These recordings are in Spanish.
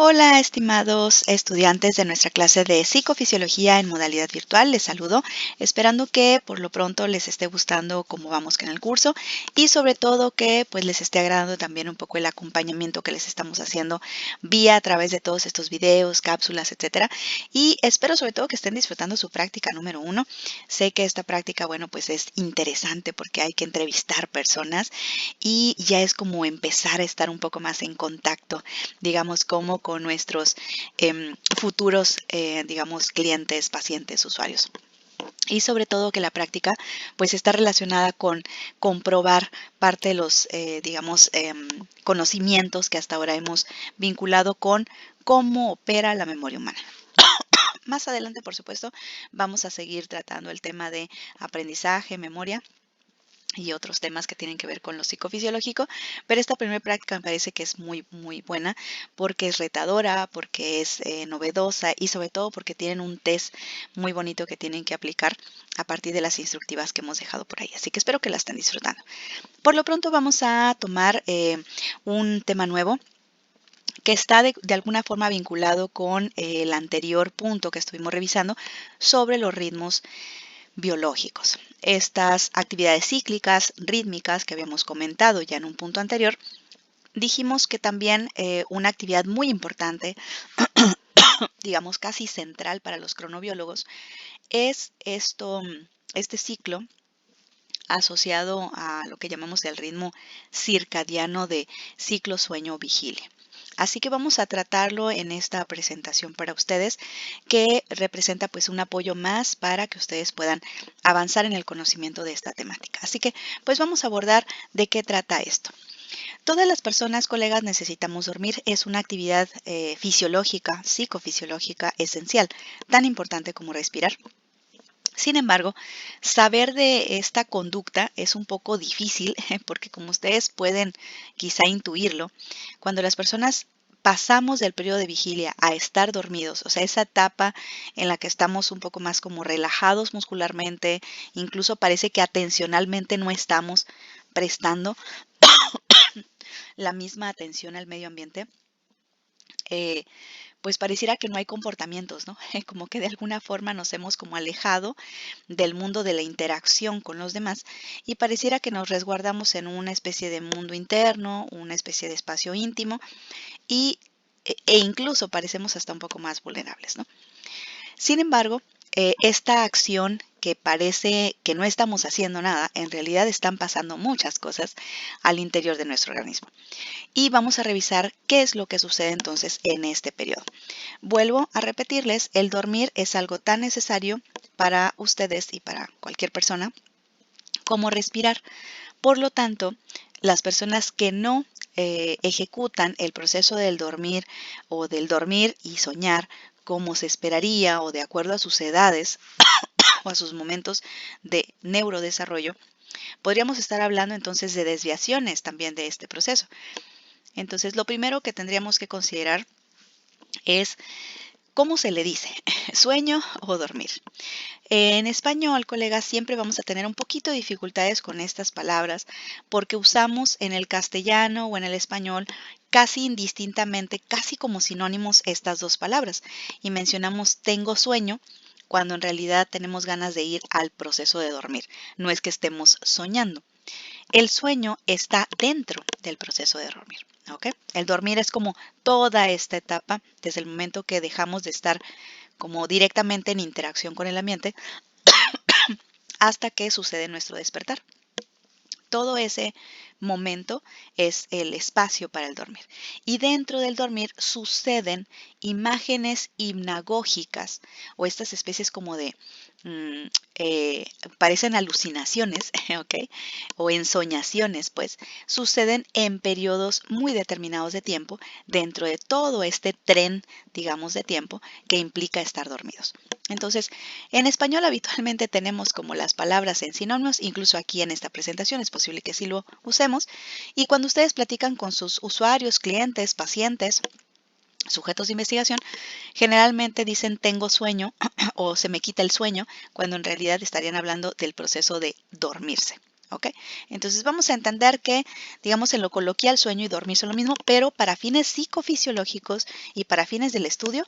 Hola, estimados estudiantes de nuestra clase de psicofisiología en modalidad virtual. Les saludo, esperando que por lo pronto les esté gustando cómo vamos con el curso y sobre todo que pues les esté agradando también un poco el acompañamiento que les estamos haciendo vía a través de todos estos videos, cápsulas, etcétera. Y espero sobre todo que estén disfrutando su práctica número 1. Sé que esta práctica, bueno, pues es interesante porque hay que entrevistar personas y ya es como empezar a estar un poco más en contacto, digamos, como con nuestros futuros, digamos, clientes, pacientes, usuarios. Y sobre todo que la práctica pues está relacionada con comprobar parte de los, digamos, conocimientos que hasta ahora hemos vinculado con cómo opera la memoria humana. Más adelante, por supuesto, vamos a seguir tratando el tema de aprendizaje, memoria y otros temas que tienen que ver con lo psicofisiológico, pero esta primera práctica me parece que es muy buena porque es retadora, porque es novedosa y sobre todo porque tienen un test muy bonito que tienen que aplicar a partir de las instructivas que hemos dejado por ahí. Así que espero que la estén disfrutando. Por lo pronto vamos a tomar un tema nuevo que está de alguna forma vinculado con el anterior punto que estuvimos revisando sobre los ritmos biológicos. Estas actividades cíclicas, rítmicas que habíamos comentado ya en un punto anterior, dijimos que también una actividad muy importante, digamos casi central para los cronobiólogos, es este ciclo asociado a lo que llamamos el ritmo circadiano de ciclo sueño-vigilia. Así que vamos a tratarlo en esta presentación para ustedes, que representa pues un apoyo más para que ustedes puedan avanzar en el conocimiento de esta temática. Así que pues vamos a abordar de qué trata esto. Todas las personas, colegas, necesitamos dormir. Es una actividad fisiológica, psicofisiológica esencial, tan importante como respirar. Sin embargo, saber de esta conducta es un poco difícil porque como ustedes pueden quizá intuirlo, cuando las personas pasamos del periodo de vigilia a estar dormidos, o sea, esa etapa en la que estamos un poco más como relajados muscularmente, incluso parece que atencionalmente no estamos prestando la misma atención al medio ambiente, eh, pues pareciera que no hay comportamientos, ¿no? Como que de alguna forma nos hemos como alejado del mundo de la interacción con los demás y pareciera que nos resguardamos en una especie de mundo interno, una especie de espacio íntimo y, e incluso parecemos hasta un poco más vulnerables, ¿no? Sin embargo, esta acción que parece que no estamos haciendo nada, en realidad están pasando muchas cosas al interior de nuestro organismo. Y vamos a revisar qué es lo que sucede entonces en este periodo. Vuelvo a repetirles, el dormir es algo tan necesario para ustedes y para cualquier persona como respirar. Por lo tanto, las personas que no ejecutan el proceso del dormir o del dormir y soñar como se esperaría o de acuerdo a sus edades o a sus momentos de neurodesarrollo, podríamos estar hablando entonces de desviaciones también de este proceso. Entonces, lo primero que tendríamos que considerar es cómo se le dice, sueño o dormir. En español, colegas, siempre vamos a tener un poquito de dificultades con estas palabras porque usamos en el castellano o en el español casi indistintamente, casi como sinónimos estas dos palabras y mencionamos tengo sueño cuando en realidad tenemos ganas de ir al proceso de dormir. No es que estemos soñando. El sueño está dentro del proceso de dormir. ¿Ok? El dormir es como toda esta etapa desde el momento que dejamos de estar como directamente en interacción con el ambiente hasta que sucede nuestro despertar. Todo ese momento es el espacio para el dormir. Y dentro del dormir suceden imágenes hipnagógicas o estas especies como de, mm, eh, parecen alucinaciones, ¿ok? O ensoñaciones, pues, suceden en periodos muy determinados de tiempo dentro de todo este tren, digamos, de tiempo que implica estar dormidos. Entonces, en español habitualmente tenemos como las palabras en sinónimos, incluso aquí en esta presentación es posible que sí lo usemos. Y cuando ustedes platican con sus usuarios, clientes, pacientes, sujetos de investigación, generalmente dicen tengo sueño o se me quita el sueño, cuando en realidad estarían hablando del proceso de dormirse. ¿ok? Entonces vamos a entender que, digamos, en lo coloquial, sueño y dormir son lo mismo, pero para fines psicofisiológicos y para fines del estudio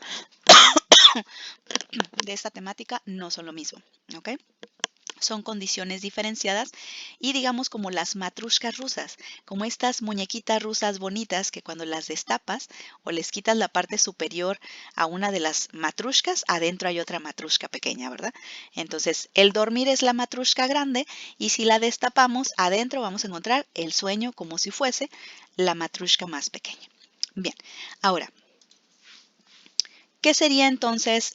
de esta temática no son lo mismo, ¿ok? Son condiciones diferenciadas y digamos como las matrushkas rusas, como estas muñequitas rusas bonitas que cuando las destapas o les quitas la parte superior a una de las matrushkas, adentro hay otra matrushka pequeña, ¿verdad? Entonces, el dormir es la matrushka grande y si la destapamos, adentro vamos a encontrar el sueño como si fuese la matrushka más pequeña. Bien, ahora, ¿qué sería entonces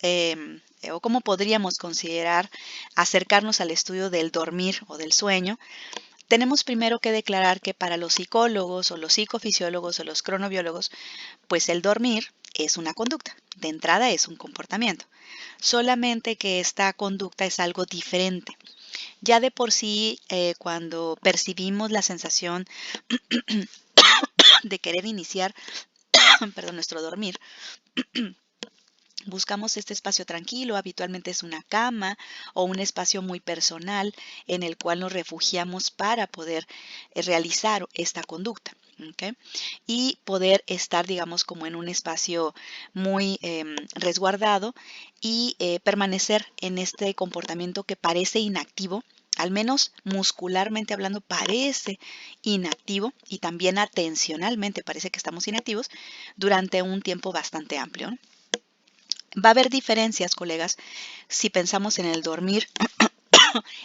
o cómo podríamos considerar acercarnos al estudio del dormir o del sueño? Tenemos primero que declarar que para los psicólogos o los psicofisiólogos o los cronobiólogos, pues el dormir es una conducta, de entrada es un comportamiento, solamente que esta conducta es algo diferente. Ya de por sí, cuando percibimos la sensación de querer iniciar perdón, nuestro dormir, buscamos este espacio tranquilo, habitualmente es una cama o un espacio muy personal en el cual nos refugiamos para poder realizar esta conducta. ¿Okay? Y poder estar, digamos, como en un espacio muy resguardado y permanecer en este comportamiento que parece inactivo, al menos muscularmente hablando parece inactivo y también atencionalmente parece que estamos inactivos durante un tiempo bastante amplio, ¿no? Va a haber diferencias, colegas, si pensamos en el dormir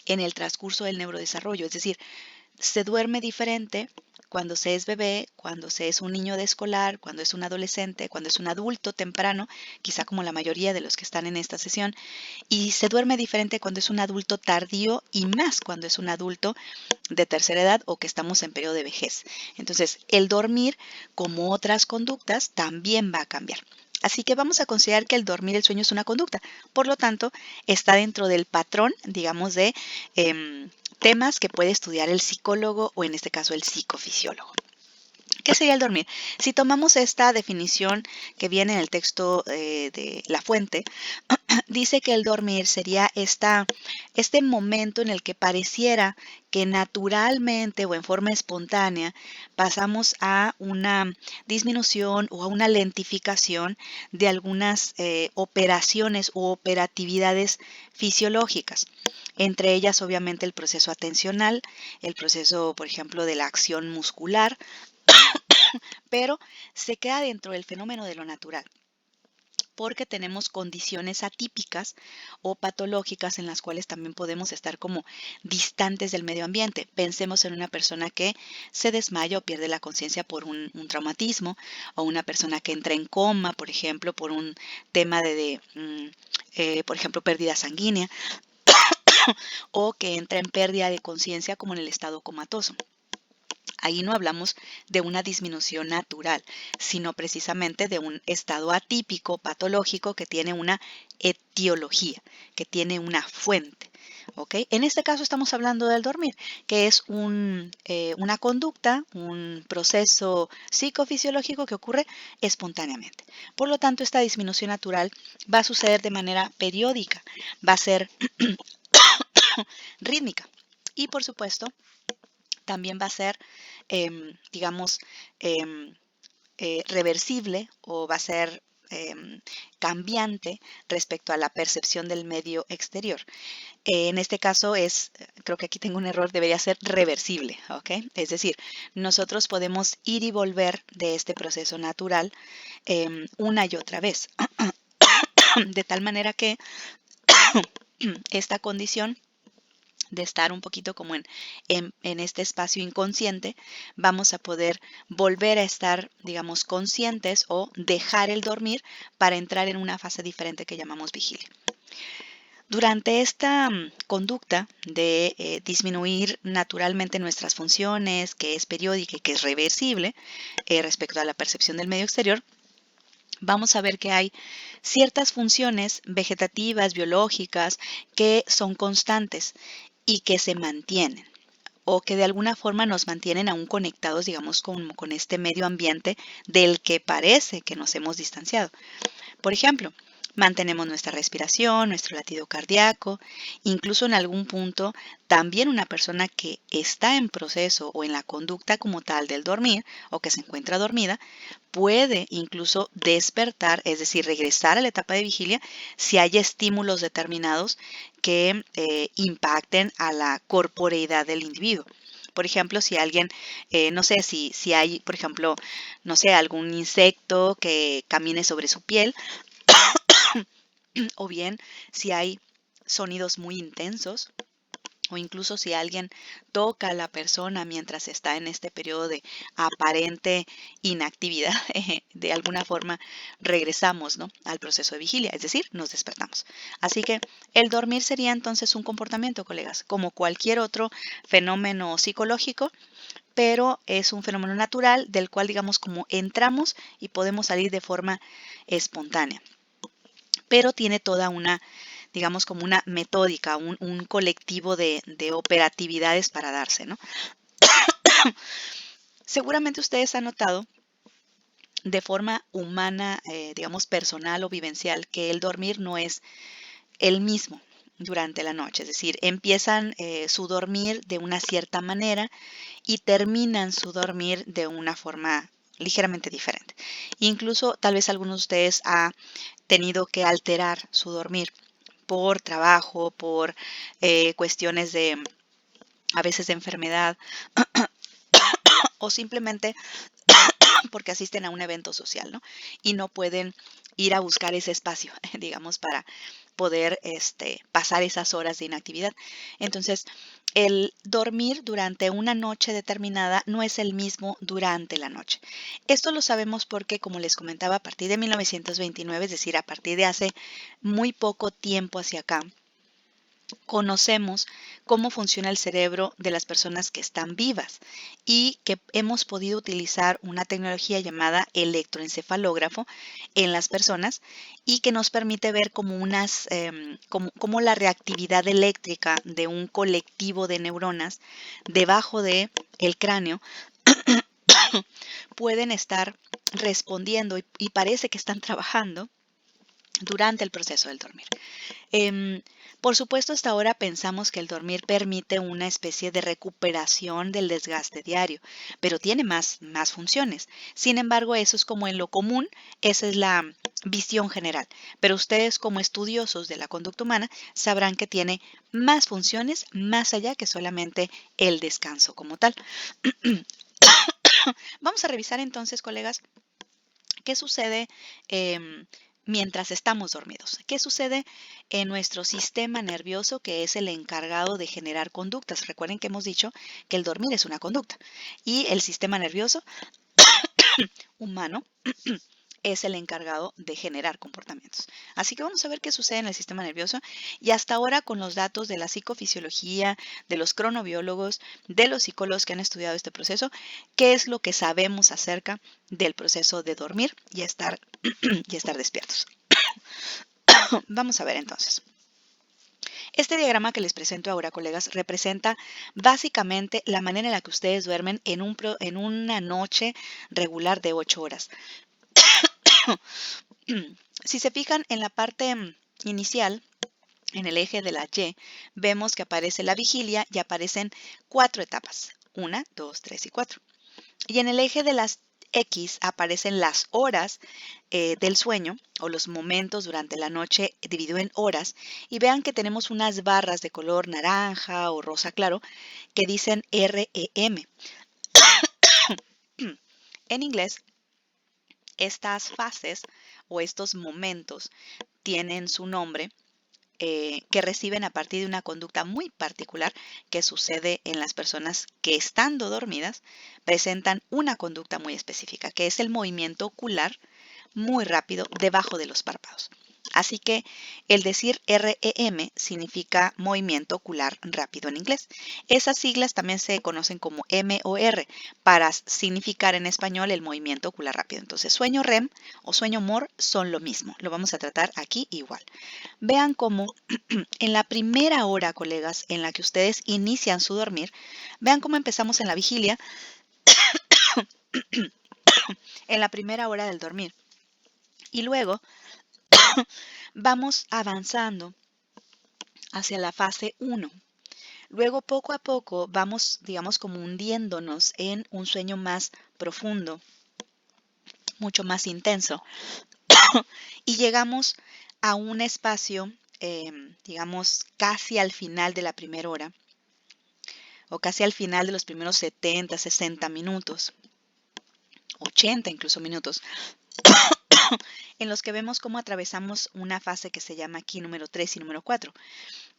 en el transcurso del neurodesarrollo, es decir, se duerme diferente cuando se es bebé, cuando se es un niño de escolar, cuando es un adolescente, cuando es un adulto temprano, quizá como la mayoría de los que están en esta sesión, y se duerme diferente cuando es un adulto tardío y más cuando es un adulto de tercera edad o que estamos en periodo de vejez. Entonces, el dormir, como otras conductas, también va a cambiar. Así que vamos a considerar que el dormir, el sueño es una conducta. Por lo tanto, está dentro del patrón, digamos, de temas que puede estudiar el psicólogo o en este caso el psicofisiólogo. ¿Qué sería el dormir? Si tomamos esta definición que viene en el texto de la fuente, dice que el dormir sería este momento en el que pareciera que naturalmente o en forma espontánea pasamos a una disminución o a una lentificación de algunas operaciones u operatividades fisiológicas. Entre ellas, obviamente, el proceso atencional, el proceso, por ejemplo, de la acción muscular, pero se queda dentro del fenómeno de lo natural, porque tenemos condiciones atípicas o patológicas en las cuales también podemos estar como distantes del medio ambiente. Pensemos en una persona que se desmaya o pierde la conciencia por un traumatismo, o una persona que entra en coma, por ejemplo, por un tema por ejemplo, pérdida sanguínea, o que entra en pérdida de conciencia como en el estado comatoso. Ahí no hablamos de una disminución natural, sino precisamente de un estado atípico, patológico, que tiene una etiología, que tiene una fuente. ¿Okay? En este caso estamos hablando del dormir, que es una conducta, un proceso psicofisiológico que ocurre espontáneamente. Por lo tanto, esta disminución natural va a suceder de manera periódica, va a ser rítmica y, por supuesto, también va a ser, digamos, em, reversible o va a ser cambiante respecto a la percepción del medio exterior. En este caso creo que aquí tengo un error, debería ser reversible, ¿ok? Es decir, nosotros podemos ir y volver de este proceso natural una y otra vez, de tal manera que esta condición de estar un poquito como en este espacio inconsciente, vamos a poder volver a estar, digamos, conscientes o dejar el dormir para entrar en una fase diferente que llamamos vigilia. Durante esta conducta de disminuir naturalmente nuestras funciones, que es periódica y que es reversible respecto a la percepción del medio exterior, vamos a ver que hay ciertas funciones vegetativas, biológicas, que son constantes y que se mantienen o que de alguna forma nos mantienen aún conectados, digamos, con este medio ambiente del que parece que nos hemos distanciado. Por ejemplo, mantenemos nuestra respiración, nuestro latido cardíaco, incluso en algún punto también una persona que está en proceso o en la conducta como tal del dormir o que se encuentra dormida, puede incluso despertar, es decir, regresar a la etapa de vigilia si hay estímulos determinados que impacten a la corporeidad del individuo. Por ejemplo, si alguien, no sé, si hay, por ejemplo, no sé, algún insecto que camine sobre su piel, o bien si hay sonidos muy intensos, o incluso si alguien toca a la persona mientras está en este periodo de aparente inactividad, de alguna forma regresamos, ¿no?, al proceso de vigilia, es decir, nos despertamos. Así que el dormir sería entonces un comportamiento, colegas, como cualquier otro fenómeno psicológico, pero es un fenómeno natural del cual, digamos, como entramos y podemos salir de forma espontánea. Pero tiene toda una, digamos, como una metódica, un colectivo de operatividades para darse, ¿no? Seguramente ustedes han notado de forma humana, digamos, personal o vivencial, que el dormir no es el mismo durante la noche. Es decir, empiezan su dormir de una cierta manera y terminan su dormir de una forma ligeramente diferente. Incluso tal vez algunos de ustedes ha tenido que alterar su dormir por trabajo, por cuestiones de a veces de enfermedad o simplemente porque asisten a un evento social, ¿no? Y no pueden ir a buscar ese espacio, digamos, para poder pasar esas horas de inactividad. Entonces, el dormir durante una noche determinada no es el mismo durante la noche. Esto lo sabemos porque, como les comentaba, a partir de 1929, es decir, a partir de hace muy poco tiempo hacia acá, conocemos cómo funciona el cerebro de las personas que están vivas y que hemos podido utilizar una tecnología llamada electroencefalógrafo en las personas y que nos permite ver como como la reactividad eléctrica de un colectivo de neuronas debajo de el cráneo pueden estar respondiendo y parece que están trabajando durante el proceso del dormir. Por supuesto, hasta ahora pensamos que el dormir permite una especie de recuperación del desgaste diario, pero tiene más funciones. Sin embargo, eso es como en lo común, esa es la visión general. Pero ustedes como estudiosos de la conducta humana sabrán que tiene más funciones más allá que solamente el descanso como tal. Vamos a revisar entonces, colegas, qué sucede mientras estamos dormidos. ¿Qué sucede en nuestro sistema nervioso, que es el encargado de generar conductas? Recuerden que hemos dicho que el dormir es una conducta y el sistema nervioso humano es el encargado de generar comportamientos. Así que vamos a ver qué sucede en el sistema nervioso y hasta ahora con los datos de la psicofisiología, de los cronobiólogos, de los psicólogos que han estudiado este proceso, qué es lo que sabemos acerca del proceso de dormir y estar despiertos. Vamos a ver entonces. Este diagrama que les presento ahora, colegas, representa básicamente la manera en la que ustedes duermen en una noche regular de 8 horas. Si se fijan en la parte inicial, en el eje de la Y, vemos que aparece la vigilia y aparecen 4 etapas. 1, 2, 3 y 4. Y en el eje de las X aparecen las horas del sueño o los momentos durante la noche dividido en horas. Y vean que tenemos unas barras de color naranja o rosa claro que dicen REM. En inglés, estas fases o estos momentos tienen su nombre que reciben a partir de una conducta muy particular que sucede en las personas que estando dormidas presentan una conducta muy específica, que es el movimiento ocular muy rápido debajo de los párpados. Así que el decir REM significa movimiento ocular rápido en inglés. Esas siglas también se conocen como MOR para significar en español el movimiento ocular rápido. Entonces, sueño REM o sueño MOR son lo mismo. Lo vamos a tratar aquí igual. Vean cómo en la primera hora, colegas, en la que ustedes inician su dormir, vean cómo empezamos en la vigilia, en la primera hora del dormir. Y luego vamos avanzando hacia la fase 1. Luego, poco a poco, vamos, digamos, como hundiéndonos en un sueño más profundo, mucho más intenso. Y llegamos a un espacio, digamos, casi al final de la primera hora, o casi al final de los primeros 70, 60 minutos, 80 incluso minutos, en los que vemos cómo atravesamos una fase que se llama aquí número 3 y número 4.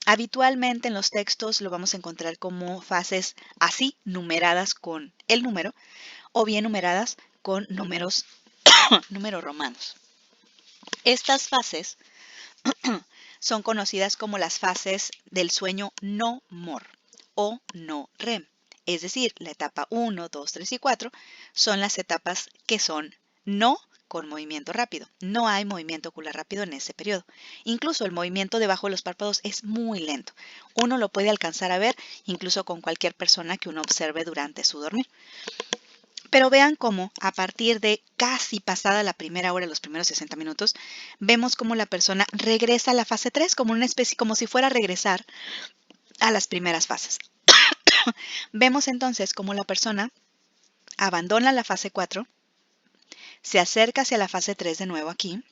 Habitualmente en los textos lo vamos a encontrar como fases así, numeradas con el número, o bien numeradas con números romanos. Estas fases son conocidas como las fases del sueño no MOR o no REM. Es decir, la etapa 1, 2, 3 y 4 son las etapas que son no con movimiento rápido. No hay movimiento ocular rápido en ese periodo. Incluso el movimiento debajo de los párpados es muy lento. Uno lo puede alcanzar a ver incluso con cualquier persona que uno observe durante su dormir. Pero vean cómo a partir de casi pasada la primera hora, los primeros 60 minutos, vemos cómo la persona regresa a la fase 3 como una especie, como si fuera a regresar a las primeras fases. Vemos entonces cómo la persona abandona la fase 4, se acerca hacia la fase 3 de nuevo aquí.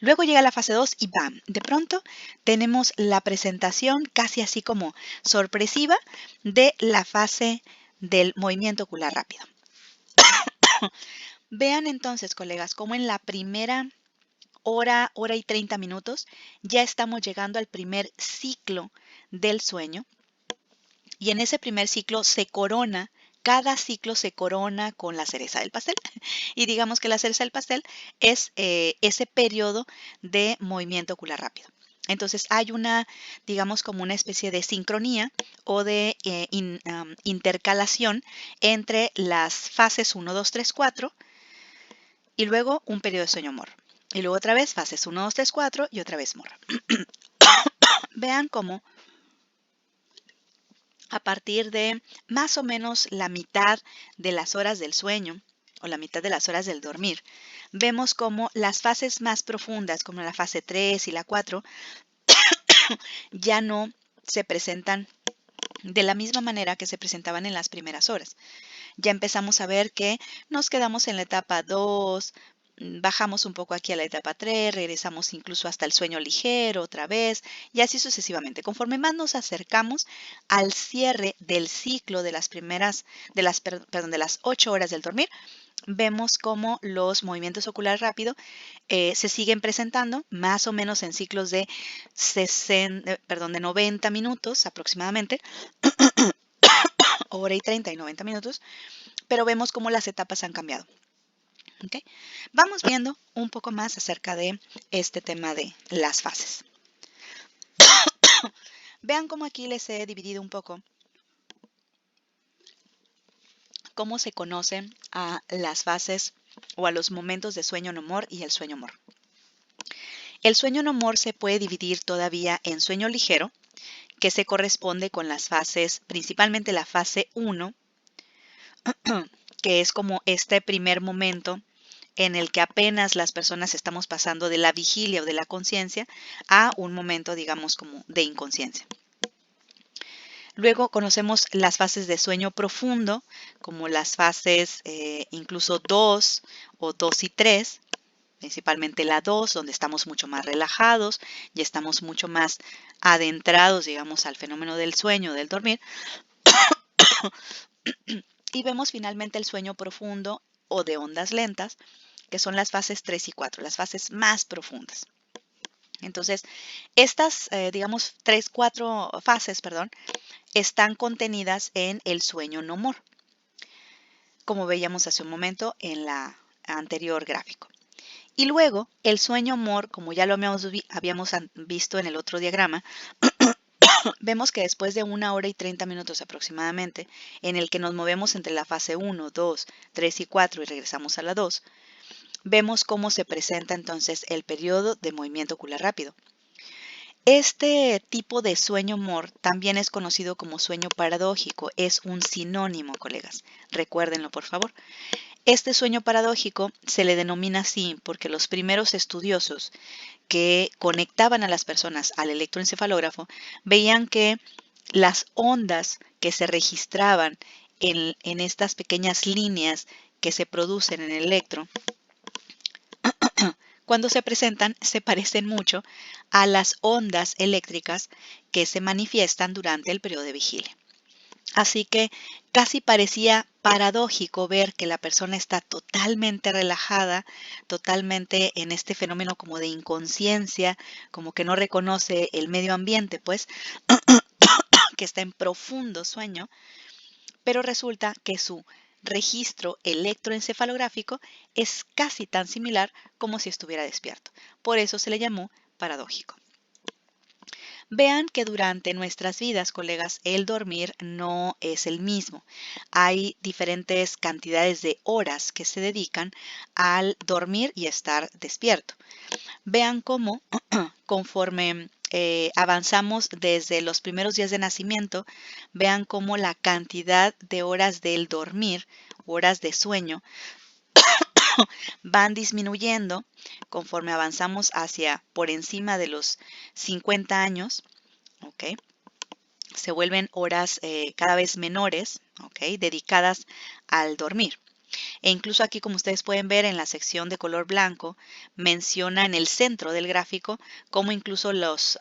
Luego llega la fase 2 y ¡bam! De pronto tenemos la presentación casi así como sorpresiva de la fase del movimiento ocular rápido. Vean entonces, colegas, cómo en la primera hora, hora y 30 minutos ya estamos llegando al primer ciclo del sueño. Y en ese primer ciclo se corona, cada ciclo se corona con la cereza del pastel. Y digamos que la cereza del pastel es ese periodo de movimiento ocular rápido. Entonces hay una, digamos, como una especie de sincronía o de intercalación entre las fases 1, 2, 3, 4 y luego un periodo de sueño MOR. Y luego otra vez fases 1, 2, 3, 4 y otra vez MOR. Vean cómo a partir de más o menos la mitad de las horas del sueño o la mitad de las horas del dormir, vemos como las fases más profundas, como la fase 3 y la 4, ya no se presentan de la misma manera que se presentaban en las primeras horas. Ya empezamos a ver que nos quedamos en la etapa 2, bajamos un poco aquí a la etapa 3, regresamos incluso hasta el sueño ligero otra vez y así sucesivamente. Conforme más nos acercamos al cierre del ciclo de las primeras, de las 8 horas del dormir, vemos cómo los movimientos oculares rápidos se siguen presentando más o menos en ciclos de 90 minutos aproximadamente, hora y 30 y 90 minutos, pero vemos cómo las etapas han cambiado. ¿Okay? Vamos viendo un poco más acerca de este tema de las fases. Vean cómo aquí les he dividido un poco cómo se conocen a las fases o a los momentos de sueño no MOR y el sueño MOR. El sueño no MOR se puede dividir todavía en sueño ligero, que se corresponde con las fases, principalmente la fase 1, que es como este primer momento en el que apenas las personas estamos pasando de la vigilia o de la conciencia a un momento, digamos, como de inconsciencia. Luego conocemos las fases de sueño profundo, como las fases incluso 2 o 2 y 3, principalmente la 2, donde estamos mucho más relajados y estamos mucho más adentrados, digamos, al fenómeno del sueño, del dormir. Y vemos finalmente el sueño profundo o de ondas lentas, que son las fases 3 y 4, las fases más profundas. Entonces, estas, digamos, 4 fases, están contenidas en el sueño no MOR, como veíamos hace un momento en la anterior gráfico. Y luego, el sueño MOR, como ya lo habíamos visto en el otro diagrama, vemos que después de 1 hora y 30 minutos aproximadamente, en el que nos movemos entre la fase 1, 2, 3 y 4 y regresamos a la 2, vemos cómo se presenta entonces el periodo de movimiento ocular rápido. Este tipo de sueño MOR también es conocido como sueño paradójico, es un sinónimo, colegas. Recuérdenlo, por favor. Este sueño paradójico se le denomina así porque los primeros estudiosos que conectaban a las personas al electroencefalógrafo veían que las ondas que se registraban en estas pequeñas líneas que se producen en el electro, cuando se presentan, se parecen mucho a las ondas eléctricas que se manifiestan durante el periodo de vigilia. Así que casi parecía paradójico ver que la persona está totalmente relajada, totalmente en este fenómeno como de inconsciencia, como que no reconoce el medio ambiente, pues, que está en profundo sueño, pero resulta que su registro electroencefalográfico es casi tan similar como si estuviera despierto. Por eso se le llamó paradójico. Vean que durante nuestras vidas, colegas, el dormir no es el mismo. Hay diferentes cantidades de horas que se dedican al dormir y estar despierto. Vean cómo conforme avanzamos desde los primeros días de nacimiento, vean cómo la cantidad de horas del dormir, horas de sueño, van disminuyendo conforme avanzamos hacia por encima de los 50 años, ¿ok? Se vuelven horas cada vez menores, ¿ok? Dedicadas al dormir. E incluso aquí, como ustedes pueden ver en la sección de color blanco, menciona en el centro del gráfico cómo incluso los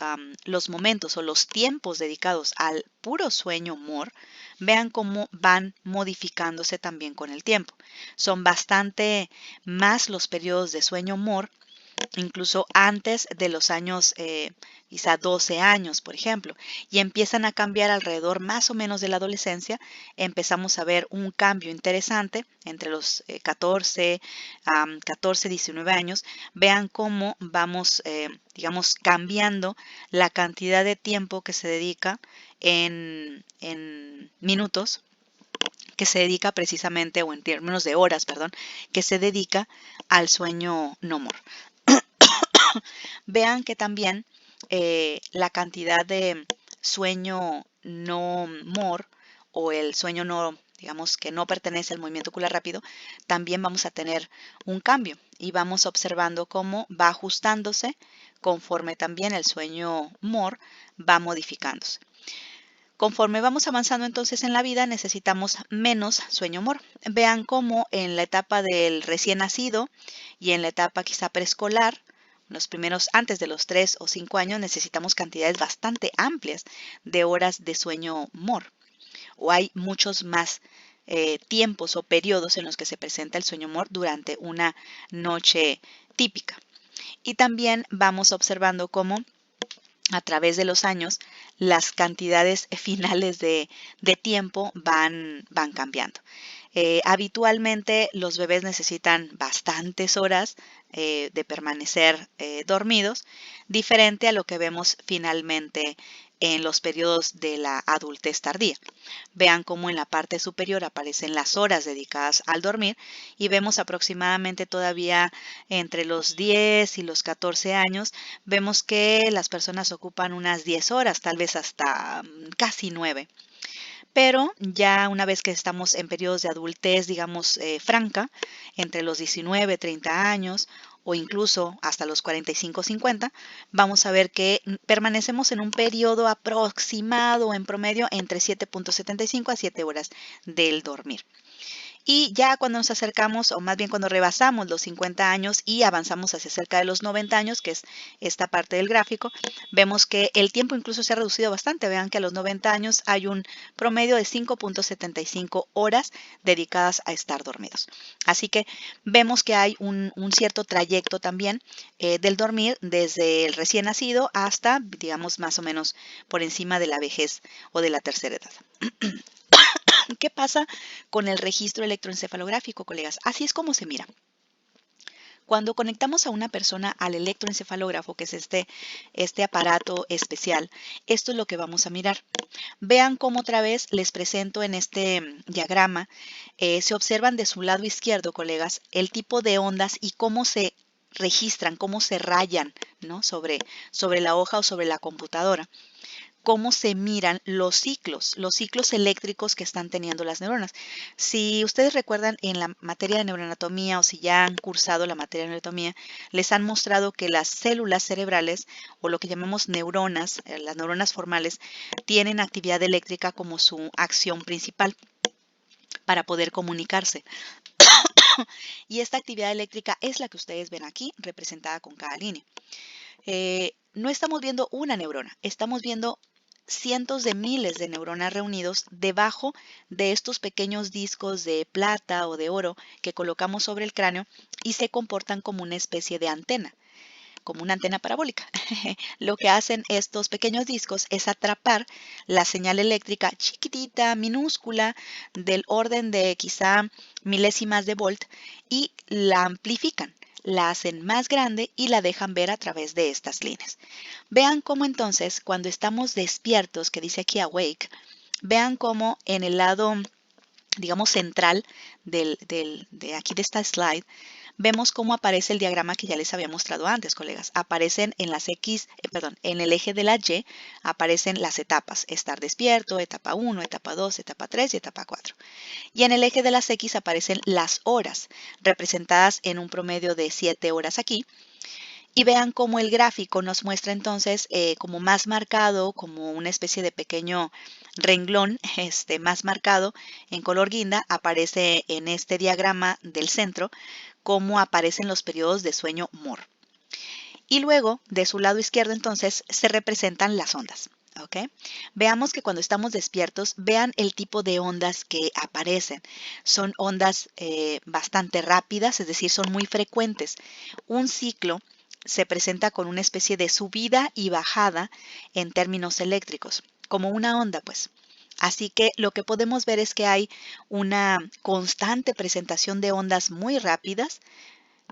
momentos o los tiempos dedicados al puro sueño MOR, vean cómo van modificándose también con el tiempo. Son bastante más los periodos de sueño MOR, incluso antes de los años, quizá 12 años, por ejemplo, y empiezan a cambiar alrededor más o menos de la adolescencia. Empezamos a ver un cambio interesante entre los 14, 19 años. Vean cómo vamos, digamos, cambiando la cantidad de tiempo que se dedica en minutos, que se dedica precisamente, o en términos de horas, perdón, que se dedica al sueño no more. Vean que también la cantidad de sueño no more o el sueño no, digamos que no pertenece al movimiento ocular rápido, también vamos a tener un cambio y vamos observando cómo va ajustándose conforme también el sueño more va modificándose. Conforme vamos avanzando entonces en la vida, necesitamos menos sueño more. Vean cómo en la etapa del recién nacido y en la etapa quizá preescolar, los primeros, antes de los 3 o 5 años, necesitamos cantidades bastante amplias de horas de sueño more. O hay muchos más tiempos o periodos en los que se presenta el sueño more durante una noche típica. Y también vamos observando cómo a través de los años las cantidades finales de tiempo van cambiando. Habitualmente los bebés necesitan bastantes horas de permanecer dormidos, diferente a lo que vemos finalmente en los periodos de la adultez tardía. Vean cómo en la parte superior aparecen las horas dedicadas al dormir y vemos aproximadamente todavía entre los 10 y los 14 años, vemos que las personas ocupan unas 10 horas, tal vez hasta casi 9. Pero ya una vez que estamos en periodos de adultez, digamos, franca, entre los 19, 30 años o incluso hasta los 45, 50, vamos a ver que permanecemos en un periodo aproximado en promedio entre 7.75 a 7 horas del dormir. Y ya cuando nos acercamos, o más bien cuando rebasamos los 50 años y avanzamos hacia cerca de los 90 años, que es esta parte del gráfico, vemos que el tiempo incluso se ha reducido bastante. Vean que a los 90 años hay un promedio de 5.75 horas dedicadas a estar dormidos. Así que vemos que hay un cierto trayecto también del dormir desde el recién nacido hasta, digamos, más o menos por encima de la vejez o de la tercera edad. ¿Qué pasa con el registro electroencefalográfico, colegas? Así es como se mira. Cuando conectamos a una persona al electroencefalógrafo, que es este aparato especial, esto es lo que vamos a mirar. Vean cómo otra vez les presento en este diagrama, se observan de su lado izquierdo, colegas, el tipo de ondas y cómo se registran, cómo se rayan, ¿no? sobre la hoja o sobre la computadora. cómo se miran los ciclos eléctricos que están teniendo las neuronas. Si ustedes recuerdan en la materia de neuroanatomía o si ya han cursado la materia de neuroanatomía, les han mostrado que las células cerebrales o lo que llamamos neuronas, las neuronas formales, tienen actividad eléctrica como su acción principal para poder comunicarse. Y esta actividad eléctrica es la que ustedes ven aquí, representada con cada línea. No estamos viendo una neurona, estamos viendo cientos de miles de neuronas reunidos debajo de estos pequeños discos de plata o de oro que colocamos sobre el cráneo y se comportan como una especie de antena, como una antena parabólica. Lo que hacen estos pequeños discos es atrapar la señal eléctrica chiquitita, minúscula, del orden de quizá milésimas de volt y la amplifican, la hacen más grande y la dejan ver a través de estas líneas. Vean cómo entonces cuando estamos despiertos, que dice aquí awake, vean cómo en el lado, digamos, central de aquí de esta slide, vemos cómo aparece el diagrama que ya les había mostrado antes, colegas. Aparecen en las en el eje de la Y, aparecen las etapas, estar despierto, etapa 1, etapa 2, etapa 3 y etapa 4. Y en el eje de las X aparecen las horas, representadas en un promedio de 7 horas aquí. Y vean cómo el gráfico nos muestra entonces como más marcado, como una especie de pequeño renglón más marcado en color guinda, aparece en este diagrama del centro, cómo aparecen los periodos de sueño MOR. Y luego, de su lado izquierdo, entonces, se representan las ondas. ¿Ok? Veamos que cuando estamos despiertos, vean el tipo de ondas que aparecen. Son ondas bastante rápidas, es decir, son muy frecuentes. Un ciclo se presenta con una especie de subida y bajada en términos eléctricos, como una onda, pues. Así que lo que podemos ver es que hay una constante presentación de ondas muy rápidas,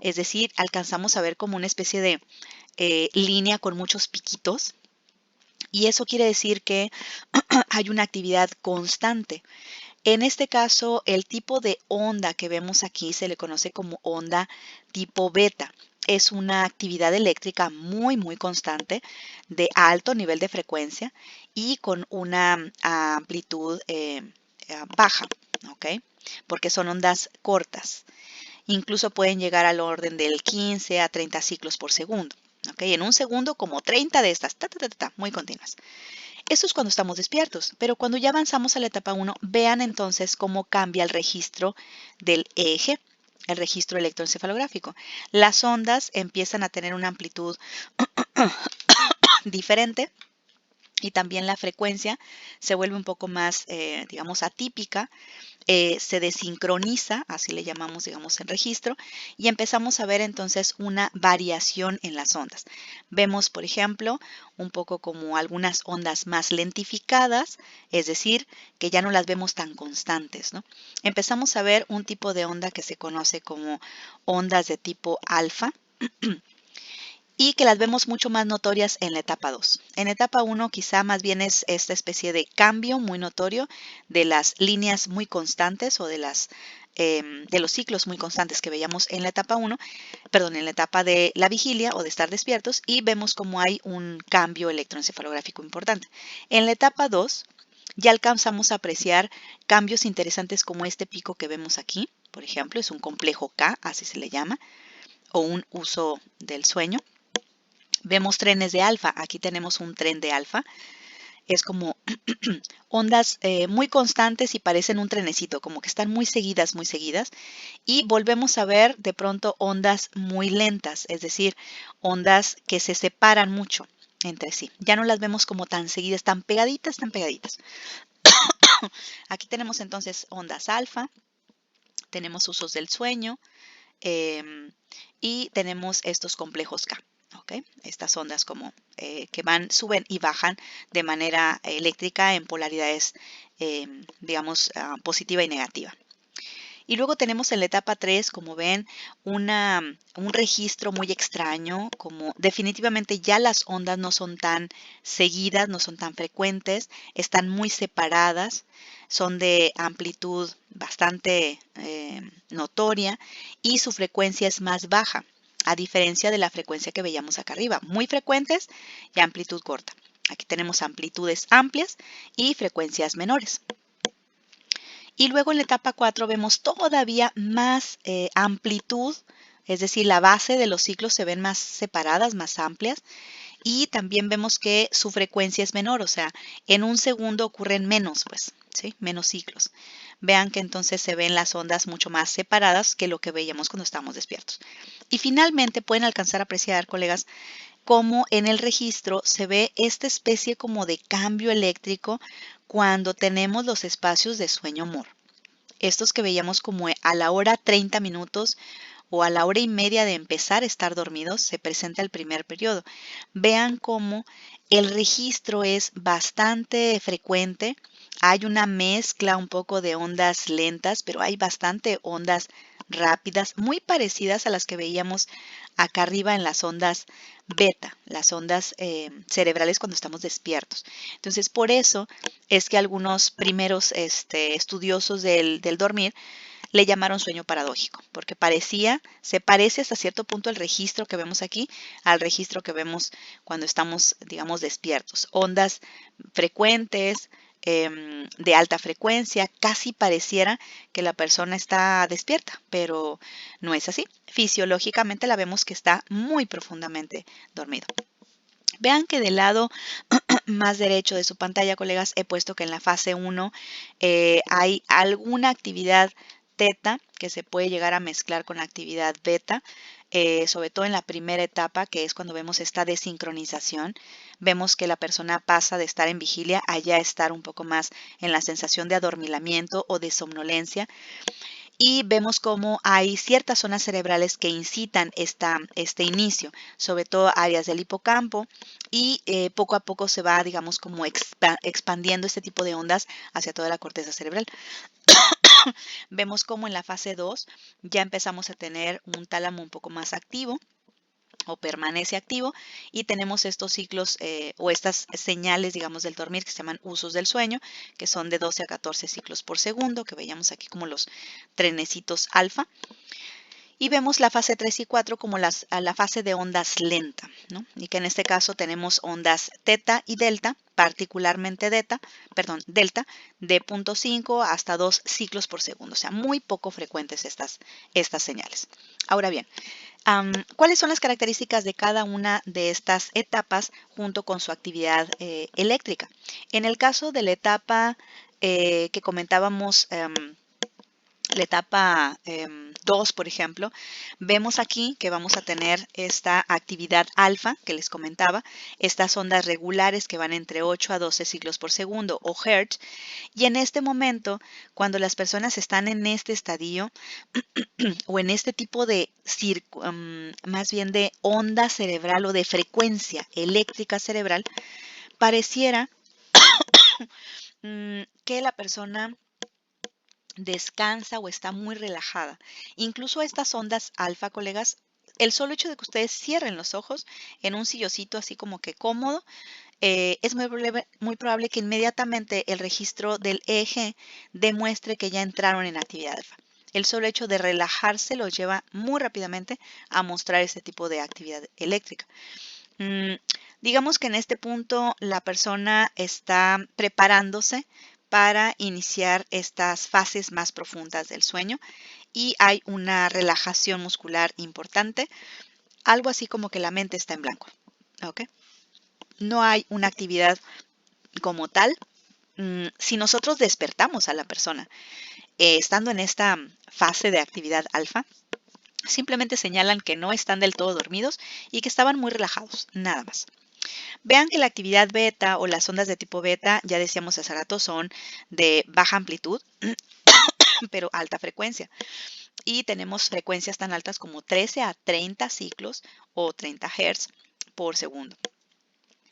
es decir, alcanzamos a ver como una especie de línea con muchos piquitos, y eso quiere decir que hay una actividad constante. En este caso, el tipo de onda que vemos aquí se le conoce como onda tipo beta. Es una actividad eléctrica muy, muy constante, de alto nivel de frecuencia y con una amplitud baja, ¿ok? Porque son ondas cortas. Incluso pueden llegar al orden del 15 a 30 ciclos por segundo. ¿Ok? En un segundo, como 30 de estas, muy continuas. Eso es cuando estamos despiertos, pero cuando ya avanzamos a la etapa 1, vean entonces cómo cambia el registro del eje, el registro electroencefalográfico. Las ondas empiezan a tener una amplitud diferente y también la frecuencia se vuelve un poco más, digamos, atípica. Se desincroniza, así le llamamos, digamos, en registro, y empezamos a ver entonces una variación en las ondas. Vemos, por ejemplo, un poco como algunas ondas más lentificadas, es decir, que ya no las vemos tan constantes, ¿no? Empezamos a ver un tipo de onda que se conoce como ondas de tipo alfa, y que las vemos mucho más notorias en la etapa 2. En etapa 1 quizá más bien es esta especie de cambio muy notorio de las líneas muy constantes o de los ciclos muy constantes que veíamos en la etapa 1, perdón, en la etapa de la vigilia o de estar despiertos, y vemos como hay un cambio electroencefalográfico importante. En la etapa 2 ya alcanzamos a apreciar cambios interesantes como este pico que vemos aquí, por ejemplo, es un complejo K, así se le llama, o un uso del sueño. Vemos trenes de alfa. Aquí tenemos un tren de alfa. Es como ondas muy constantes y parecen un trenecito, como que están muy seguidas, muy seguidas. Y volvemos a ver de pronto ondas muy lentas, es decir, ondas que se separan mucho entre sí. Ya no las vemos como tan seguidas, tan pegaditas, tan pegaditas. Aquí tenemos entonces ondas alfa, tenemos usos del sueño y tenemos estos complejos K. ¿Okay? Estas ondas como que suben y bajan de manera eléctrica en polaridades, digamos, positiva y negativa. Y luego tenemos en la etapa 3, como ven, un registro muy extraño, como definitivamente ya las ondas no son tan seguidas, no son tan frecuentes, están muy separadas, son de amplitud bastante notoria y su frecuencia es más baja, a diferencia de la frecuencia que veíamos acá arriba, muy frecuentes y amplitud corta. Aquí tenemos amplitudes amplias y frecuencias menores. Y luego en la etapa 4 vemos todavía más amplitud, es decir, la base de los ciclos se ven más separadas, más amplias. Y también vemos que su frecuencia es menor, o sea, en un segundo ocurren menos, pues, ¿sí? Menos ciclos. Vean que entonces se ven las ondas mucho más separadas que lo que veíamos cuando estábamos despiertos. Y finalmente pueden alcanzar a apreciar, colegas, cómo en el registro se ve esta especie como de cambio eléctrico cuando tenemos los espacios de sueño-mor. Estos que veíamos como a la hora 30 minutos o a la hora y media de empezar a estar dormidos, se presenta el primer periodo. Vean cómo el registro es bastante frecuente. Hay una mezcla un poco de ondas lentas, pero hay bastante ondas rápidas, muy parecidas a las que veíamos acá arriba en las ondas beta, las ondas cerebrales cuando estamos despiertos. Entonces, por eso es que algunos primeros estudiosos del dormir le llamaron sueño paradójico, porque se parece hasta cierto punto el registro que vemos aquí al registro que vemos cuando estamos, digamos, despiertos. Ondas frecuentes, de alta frecuencia, casi pareciera que la persona está despierta, pero no es así. Fisiológicamente la vemos que está muy profundamente dormido. Vean que del lado más derecho de su pantalla, colegas, he puesto que en la fase 1 hay alguna actividad teta que se puede llegar a mezclar con la actividad beta, sobre todo en la primera etapa, que es cuando vemos esta desincronización. Vemos que la persona pasa de estar en vigilia a ya estar un poco más en la sensación de adormilamiento o de somnolencia. Y vemos cómo hay ciertas zonas cerebrales que incitan este inicio, sobre todo áreas del hipocampo, y poco a poco se va, digamos, como expandiendo este tipo de ondas hacia toda la corteza cerebral. Vemos cómo en la fase 2 ya empezamos a tener un tálamo un poco más activo, o permanece activo, y tenemos estos ciclos o estas señales, digamos, del dormir que se llaman usos del sueño, que son de 12 a 14 ciclos por segundo, que veíamos aquí como los trenecitos alfa. Y vemos la fase 3 y 4 como la fase de ondas lenta, ¿no? Y que en este caso tenemos ondas teta y delta, particularmente delta, de 0.5 hasta 2 ciclos por segundo, o sea, muy poco frecuentes estas señales. Ahora bien, ¿cuáles son las características de cada una de estas etapas junto con su actividad eléctrica? En el caso de la etapa que comentábamos, la etapa 2, por ejemplo, vemos aquí que vamos a tener esta actividad alfa que les comentaba, estas ondas regulares que van entre 8 a 12 ciclos por segundo o hertz, y en este momento, cuando las personas están en este estadio o en este tipo de más bien de onda cerebral o de frecuencia eléctrica cerebral, pareciera que la persona descansa o está muy relajada. Incluso estas ondas alfa, colegas, el solo hecho de que ustedes cierren los ojos en un sillocito así como que cómodo, es muy probable que inmediatamente el registro del EEG demuestre que ya entraron en actividad alfa. El solo hecho de relajarse los lleva muy rápidamente a mostrar este tipo de actividad eléctrica. Digamos que en este punto la persona está preparándose para iniciar estas fases más profundas del sueño y hay una relajación muscular importante, algo así como que la mente está en blanco. ¿Okay? No hay una actividad como tal. Si nosotros despertamos a la persona estando en esta fase de actividad alfa, simplemente señalan que no están del todo dormidos y que estaban muy relajados, nada más. Vean que la actividad beta o las ondas de tipo beta, ya decíamos hace rato, son de baja amplitud, pero alta frecuencia. Y tenemos frecuencias tan altas como 13 a 30 ciclos o 30 Hz por segundo.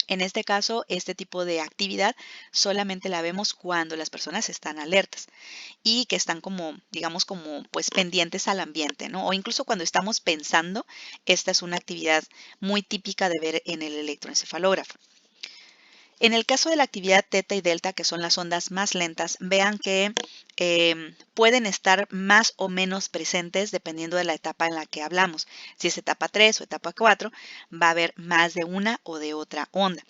En este caso, este tipo de actividad solamente la vemos cuando las personas están alertas y que están como, digamos, como pues pendientes al ambiente, ¿no? O incluso cuando estamos pensando, esta es una actividad muy típica de ver en el electroencefalógrafo. En el caso de la actividad teta y delta, que son las ondas más lentas, vean que pueden estar más o menos presentes dependiendo de la etapa en la que hablamos. Si es etapa 3 o etapa 4, va a haber más de una o de otra onda.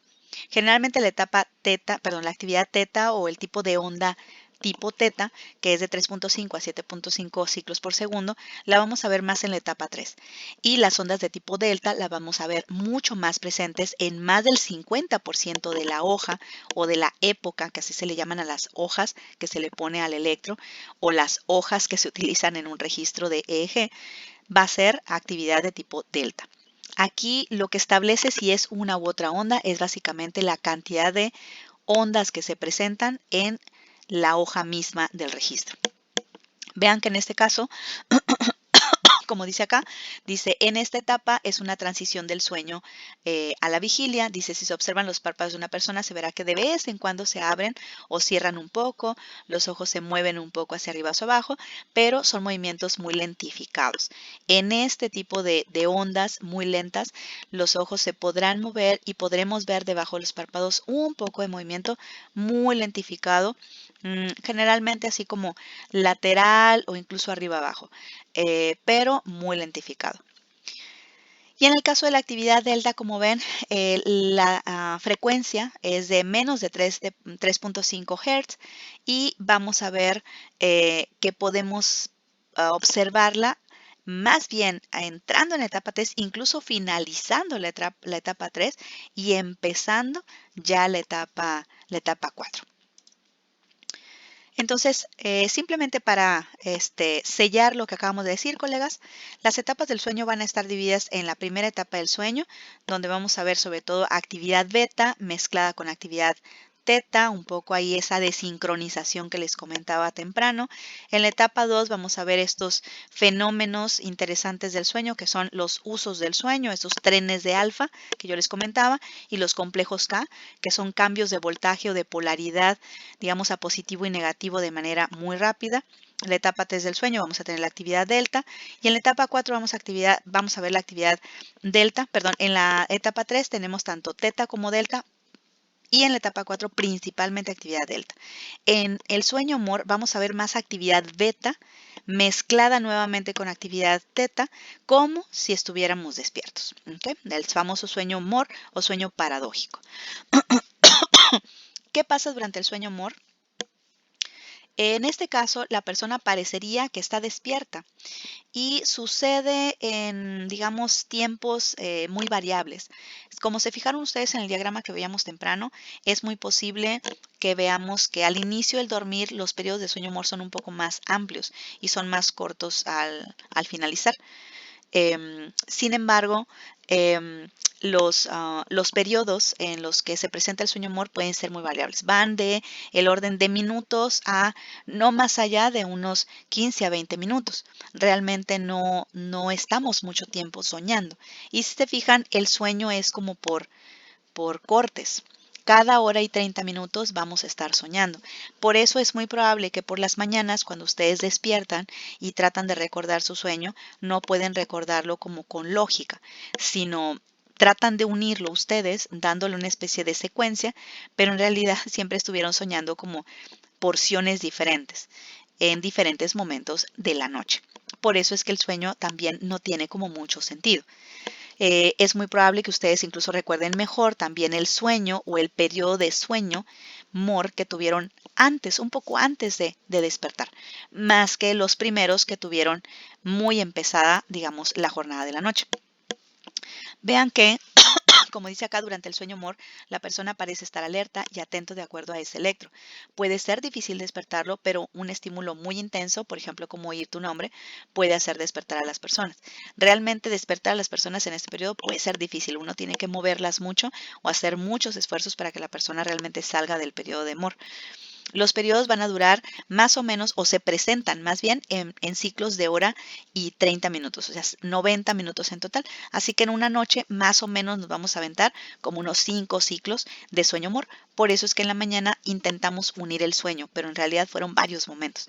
Generalmente la etapa teta, perdón, la actividad teta o el tipo de onda tipo teta, que es de 3.5 a 7.5 ciclos por segundo, la vamos a ver más en la etapa 3. Y las ondas de tipo delta la vamos a ver mucho más presentes en más del 50% de la hoja o de la época, que así se le llaman a las hojas que se le pone al electro, o las hojas que se utilizan en un registro de EEG, va a ser actividad de tipo delta. Aquí lo que establece si es una u otra onda es básicamente la cantidad de ondas que se presentan en la hoja misma del registro. Vean que en este caso, como dice acá, dice en esta etapa es una transición del sueño a la vigilia. Dice si se observan los párpados de una persona se verá que de vez en cuando se abren o cierran un poco, los ojos se mueven un poco hacia arriba o hacia abajo, pero son movimientos muy lentificados. En este tipo de ondas muy lentas, los ojos se podrán mover y podremos ver debajo de los párpados un poco de movimiento muy lentificado, generalmente así como lateral o incluso arriba abajo, pero muy lentificado. Y en el caso de la actividad delta, como ven, la frecuencia es de menos de 3.5 Hz y vamos a ver que podemos observarla más bien entrando en la etapa 3, incluso finalizando la etapa 3 y empezando ya la etapa 4. Entonces, simplemente para sellar lo que acabamos de decir, colegas, las etapas del sueño van a estar divididas en la primera etapa del sueño, donde vamos a ver sobre todo actividad beta mezclada con actividad teta, un poco ahí esa desincronización que les comentaba temprano. En la etapa 2 vamos a ver estos fenómenos interesantes del sueño, que son los usos del sueño, esos trenes de alfa que yo les comentaba, y los complejos K, que son cambios de voltaje o de polaridad, digamos, a positivo y negativo de manera muy rápida. En la etapa 3 del sueño vamos a tener la actividad delta y en la etapa 4 vamos a ver la actividad delta, perdón, en la etapa 3 tenemos tanto teta como delta y en la etapa 4 principalmente actividad delta. En el sueño MOR vamos a ver más actividad beta mezclada nuevamente con actividad teta como si estuviéramos despiertos, ¿okay? El famoso sueño MOR o sueño paradójico. ¿Qué pasa durante el sueño MOR? En este caso, la persona parecería que está despierta y sucede en, digamos, tiempos muy variables. Como se fijaron ustedes en el diagrama que veíamos temprano, es muy posible que veamos que al inicio del dormir los periodos de sueño MOR son un poco más amplios y son más cortos al finalizar. Sin embargo, los periodos en los que se presenta el sueño MOR pueden ser muy variables. Van de el orden de minutos a no más allá de unos 15 a 20 minutos. Realmente no estamos mucho tiempo soñando. Y si se fijan, el sueño es como por cortes. Cada hora y 30 minutos vamos a estar soñando. Por eso es muy probable que por las mañanas, cuando ustedes despiertan y tratan de recordar su sueño, no pueden recordarlo como con lógica, sino tratan de unirlo ustedes dándole una especie de secuencia, pero en realidad siempre estuvieron soñando como porciones diferentes en diferentes momentos de la noche. Por eso es que el sueño también no tiene como mucho sentido. Es muy probable que ustedes incluso recuerden mejor también el sueño o el periodo de sueño MOR que tuvieron antes, un poco antes de despertar, más que los primeros que tuvieron muy empezada, digamos, la jornada de la noche. Vean que como dice acá, durante el sueño MOR, la persona parece estar alerta y atento de acuerdo a ese electro. Puede ser difícil despertarlo, pero un estímulo muy intenso, por ejemplo, como oír tu nombre, puede hacer despertar a las personas. Realmente despertar a las personas en este periodo puede ser difícil. Uno tiene que moverlas mucho o hacer muchos esfuerzos para que la persona realmente salga del periodo de MOR. Los periodos van a durar más o menos, o se presentan más bien en ciclos de hora y 30 minutos, o sea, 90 minutos en total. Así que en una noche más o menos nos vamos a aventar como unos 5 ciclos de sueño MOR. Por eso es que en la mañana intentamos unir el sueño, pero en realidad fueron varios momentos.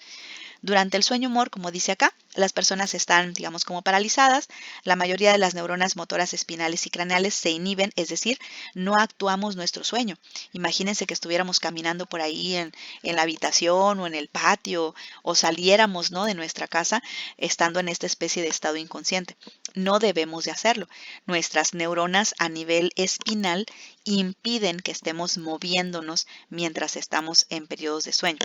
Durante el sueño MOR, como dice acá, las personas están, digamos, como paralizadas. La mayoría de las neuronas motoras espinales y craneales se inhiben, es decir, no actuamos nuestro sueño. Imagínense que estuviéramos caminando por ahí en la habitación o en el patio o saliéramos, ¿no?, de nuestra casa estando en esta especie de estado inconsciente. No debemos de hacerlo. Nuestras neuronas a nivel espinal impiden que estemos moviéndonos mientras estamos en periodos de sueño.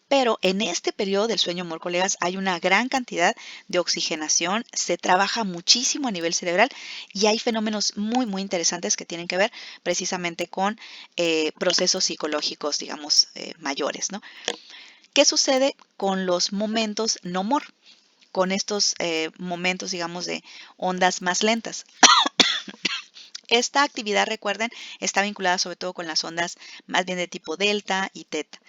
Pero en este periodo del sueño MOR, colegas, hay una gran cantidad de oxigenación, se trabaja muchísimo a nivel cerebral y hay fenómenos muy, muy interesantes que tienen que ver precisamente con procesos psicológicos, digamos, mayores, ¿no? ¿Qué sucede con los momentos no MOR? Con estos momentos, digamos, de ondas más lentas. Esta actividad, recuerden, está vinculada sobre todo con las ondas más bien de tipo delta y teta.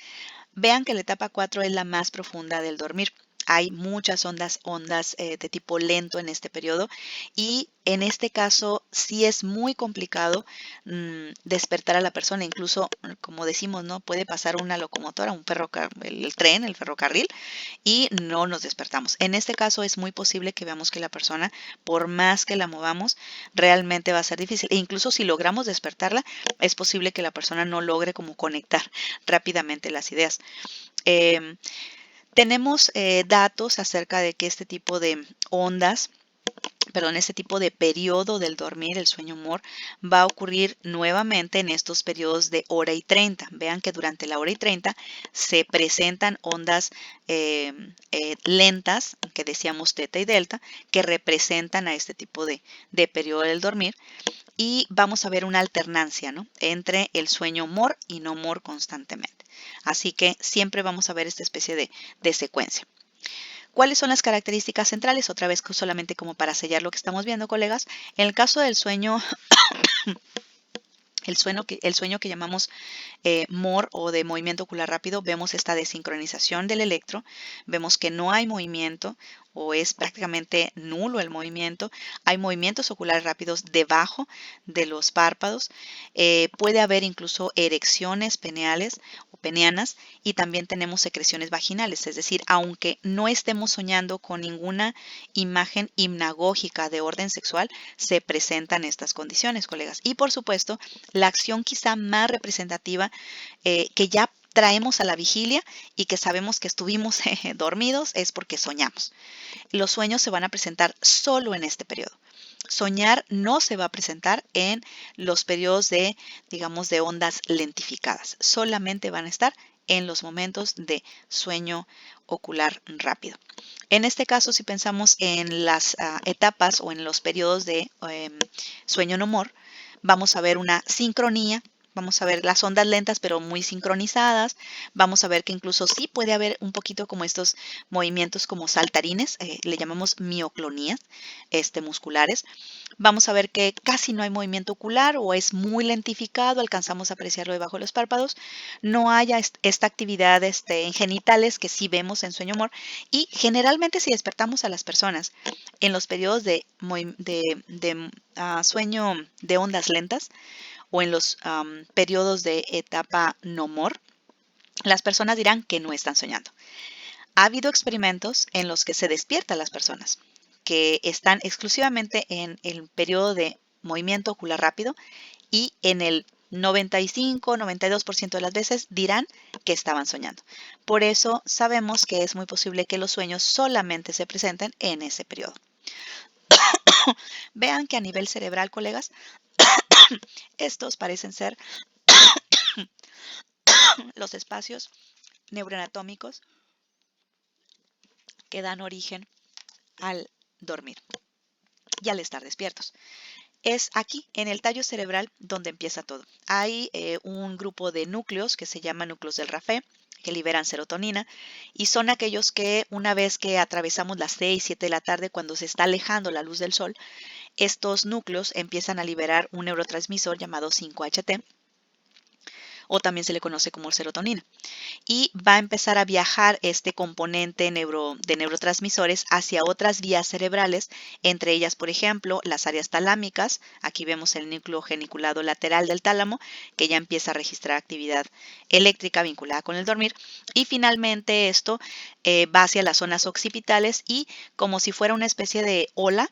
Vean que la etapa 4 es la más profunda del dormir. Hay muchas ondas de tipo lento en este periodo y en este caso sí es muy complicado despertar a la persona. Incluso, como decimos, ¿no?, puede pasar una locomotora, el tren, el ferrocarril, y no nos despertamos. En este caso es muy posible que veamos que la persona, por más que la movamos, realmente va a ser difícil. E incluso si logramos despertarla, es posible que la persona no logre como conectar rápidamente las ideas. Tenemos datos acerca de que este tipo de este tipo de periodo del dormir, el sueño MOR, va a ocurrir nuevamente en estos periodos de hora y 30. Vean que durante la hora y 30 se presentan ondas lentas, que decíamos teta y delta, que representan a este tipo de periodo del dormir. Y vamos a ver una alternancia, ¿no?, entre el sueño MOR y no MOR constantemente. Así que siempre vamos a ver esta especie de secuencia. ¿Cuáles son las características centrales? Otra vez solamente como para sellar lo que estamos viendo, colegas. En el caso del sueño, el sueño que llamamos MOR o de movimiento ocular rápido, vemos esta desincronización del electro, vemos que no hay movimiento o es prácticamente nulo el movimiento, hay movimientos oculares rápidos debajo de los párpados, puede haber incluso erecciones peneales o peneanas y también tenemos secreciones vaginales, es decir, aunque no estemos soñando con ninguna imagen hipnagógica de orden sexual, se presentan estas condiciones, colegas. Y por supuesto, la acción quizá más representativa que ya traemos a la vigilia y que sabemos que estuvimos dormidos es porque soñamos. Los sueños se van a presentar solo en este periodo. Soñar no se va a presentar en los periodos de, digamos, de ondas lentificadas. Solamente van a estar en los momentos de sueño ocular rápido. En este caso, si pensamos en las etapas o en los periodos de sueño no MOR, vamos a ver una sincronía. Vamos a ver las ondas lentas, pero muy sincronizadas. Vamos a ver que incluso sí puede haber un poquito como estos movimientos como saltarines, le llamamos mioclonías musculares. Vamos a ver que casi no hay movimiento ocular o es muy lentificado, alcanzamos a apreciarlo debajo de los párpados. No hay esta actividad en genitales que sí vemos en sueño MOR. Y generalmente si despertamos a las personas en los periodos de sueño de ondas lentas, o en los periodos de etapa no MOR, las personas dirán que no están soñando. Ha habido experimentos en los que se despiertan las personas que están exclusivamente en el periodo de movimiento ocular rápido y en el 95-92% de las veces dirán que estaban soñando. Por eso sabemos que es muy posible que los sueños solamente se presenten en ese periodo. Vean que a nivel cerebral, colegas, estos parecen ser los espacios neuroanatómicos que dan origen al dormir y al estar despiertos. Es aquí, en el tallo cerebral, donde empieza todo. Hay un grupo de núcleos que se llaman núcleos del Rapé, que liberan serotonina, y son aquellos que una vez que atravesamos las 6, 7 de la tarde, cuando se está alejando la luz del sol, estos núcleos empiezan a liberar un neurotransmisor llamado 5-HT, o también se le conoce como serotonina. Y va a empezar a viajar este componente de neurotransmisores hacia otras vías cerebrales, entre ellas, por ejemplo, las áreas talámicas. Aquí vemos el núcleo geniculado lateral del tálamo, que ya empieza a registrar actividad eléctrica vinculada con el dormir. Y finalmente esto va hacia las zonas occipitales y, como si fuera una especie de ola,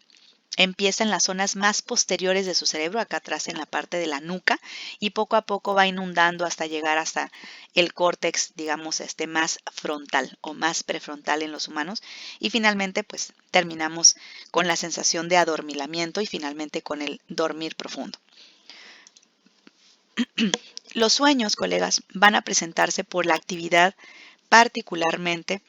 empieza en las zonas más posteriores de su cerebro, acá atrás en la parte de la nuca, y poco a poco va inundando hasta llegar hasta el córtex, digamos, más frontal o más prefrontal en los humanos. Y finalmente, pues terminamos con la sensación de adormilamiento y finalmente con el dormir profundo. Los sueños, colegas, van a presentarse por la actividad particularmente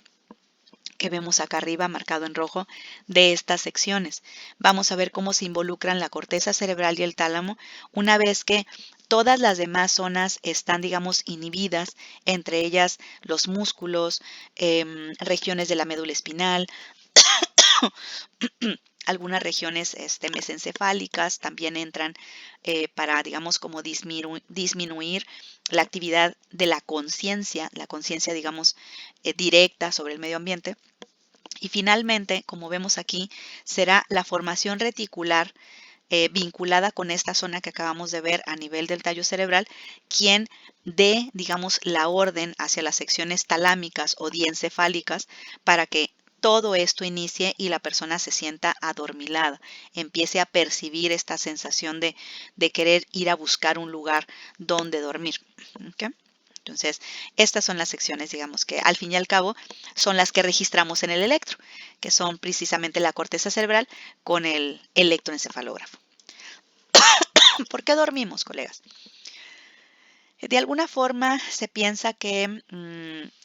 que vemos acá arriba marcado en rojo de estas secciones. Vamos a ver cómo se involucran la corteza cerebral y el tálamo una vez que todas las demás zonas están, digamos, inhibidas, entre ellas los músculos, regiones de la médula espinal, algunas regiones mesencefálicas también entran para, digamos, como disminuir la actividad de la conciencia, digamos, directa sobre el medio ambiente. Y finalmente, como vemos aquí, será la formación reticular vinculada con esta zona que acabamos de ver a nivel del tallo cerebral, quien dé, digamos, la orden hacia las secciones talámicas o diencefálicas para que todo esto inicie y la persona se sienta adormilada, empiece a percibir esta sensación de querer ir a buscar un lugar donde dormir. ¿Okay? Entonces, estas son las secciones, digamos, que al fin y al cabo son las que registramos en el electro, que son precisamente la corteza cerebral con el electroencefalógrafo. ¿Por qué dormimos, colegas? De alguna forma se piensa que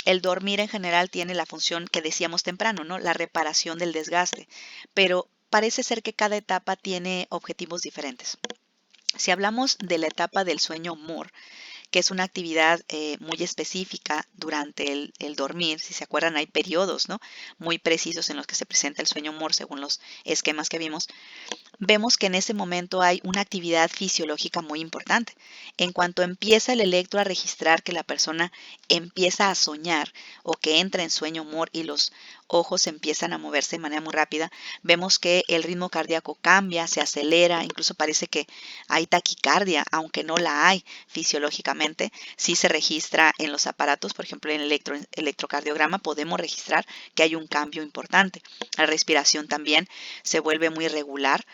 el dormir en general tiene la función que decíamos temprano, ¿no? La reparación del desgaste, pero parece ser que cada etapa tiene objetivos diferentes. Si hablamos de la etapa del sueño MOR, que es una actividad muy específica durante el dormir. Si se acuerdan, hay periodos, ¿no?, muy precisos en los que se presenta el sueño MOR según los esquemas que vimos. Vemos que en ese momento hay una actividad fisiológica muy importante. En cuanto empieza el electro a registrar que la persona empieza a soñar o que entra en sueño MOR y los ojos empiezan a moverse de manera muy rápida, vemos que el ritmo cardíaco cambia, se acelera, incluso parece que hay taquicardia, aunque no la hay fisiológicamente. Sí se registra en los aparatos, por ejemplo en el electrocardiograma podemos registrar que hay un cambio importante. La respiración también se vuelve muy irregular,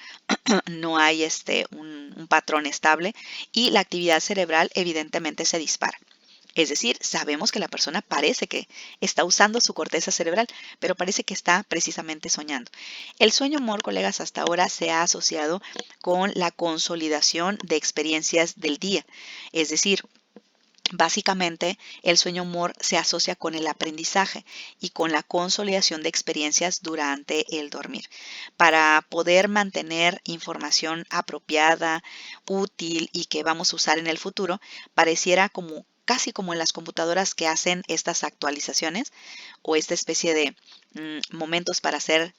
no hay un patrón estable y la actividad cerebral evidentemente se dispara. Es decir, sabemos que la persona parece que está usando su corteza cerebral, pero parece que está precisamente soñando. El sueño MOR, colegas, hasta ahora se ha asociado con la consolidación de experiencias del día. Es decir, básicamente, el sueño MOR se asocia con el aprendizaje y con la consolidación de experiencias durante el dormir. Para poder mantener información apropiada, útil y que vamos a usar en el futuro, pareciera casi como en las computadoras que hacen estas actualizaciones o esta especie de momentos para hacer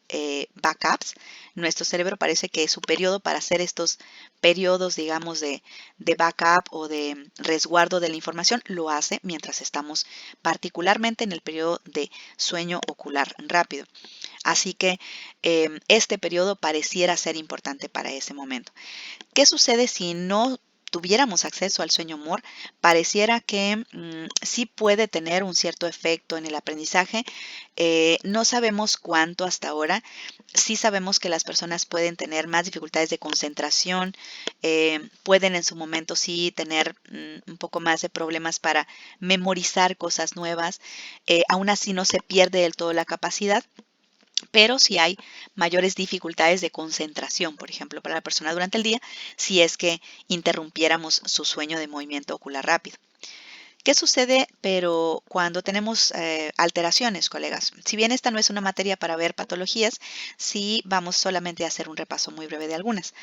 backups. Nuestro cerebro parece que su periodo para hacer estos periodos, digamos, de backup o de resguardo de la información lo hace mientras estamos particularmente en el periodo de sueño ocular rápido. Así que este periodo pareciera ser importante para ese momento. ¿Qué sucede si no tuviéramos acceso al sueño MOR? Pareciera que sí puede tener un cierto efecto en el aprendizaje. No sabemos cuánto hasta ahora. Sí sabemos que las personas pueden tener más dificultades de concentración, pueden en su momento sí tener un poco más de problemas para memorizar cosas nuevas. Aún así no se pierde del todo la capacidad. Pero si hay mayores dificultades de concentración, por ejemplo, para la persona durante el día, si es que interrumpiéramos su sueño de movimiento ocular rápido. ¿Qué sucede, pero cuando tenemos alteraciones, colegas? Si bien esta no es una materia para ver patologías, sí vamos solamente a hacer un repaso muy breve de algunas.